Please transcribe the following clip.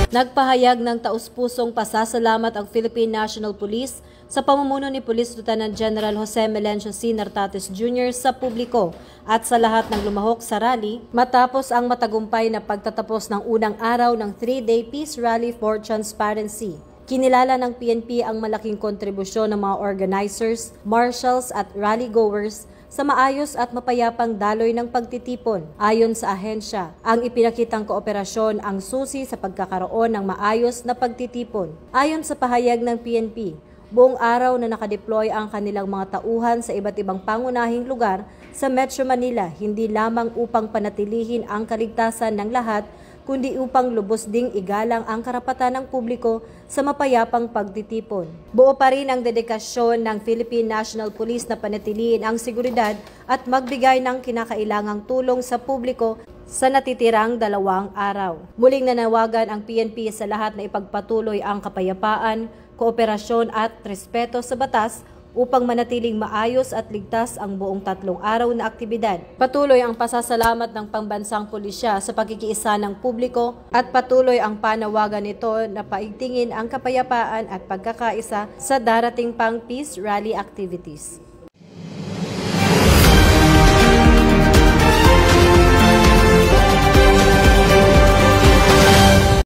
Nagpahayag ng taus-pusong pasasalamat ang Philippine National Police sa pamumuno ni Police Lieutenant General Jose Melencio C. Nartates Jr. sa publiko at sa lahat ng lumahok sa rally matapos ang matagumpay na pagtatapos ng unang araw ng 3-day Peace Rally for Transparency. Kinilala ng PNP ang malaking kontribusyon ng mga organizers, marshals at rally-goers sa maayos at mapayapang daloy ng pagtitipon. Ayon sa ahensya, ang ipinakitang kooperasyon ang susi sa pagkakaroon ng maayos na pagtitipon. Ayon sa pahayag ng PNP, buong araw na nakadeploy ang kanilang mga tauhan sa iba't ibang pangunahing lugar sa Metro Manila, hindi lamang upang panatilihin ang kaligtasan ng lahat, kundi upang lubos ding igalang ang karapatan ng publiko sa mapayapang pagtitipon. Buo pa rin ang dedikasyon ng Philippine National Police na panatilihin ang seguridad at magbigay ng kinakailangang tulong sa publiko sa natitirang 2 araw. Muling nanawagan ang PNP sa lahat na ipagpatuloy ang kapayapaan, kooperasyon at respeto sa batas upang manatiling maayos at ligtas ang buong 3 araw na aktibidad. Patuloy ang pasasalamat ng pambansang pulisya sa pagkikiisa ng publiko at patuloy ang panawagan nito na paigtingin ang kapayapaan at pagkakaisa sa darating pang peace rally activities.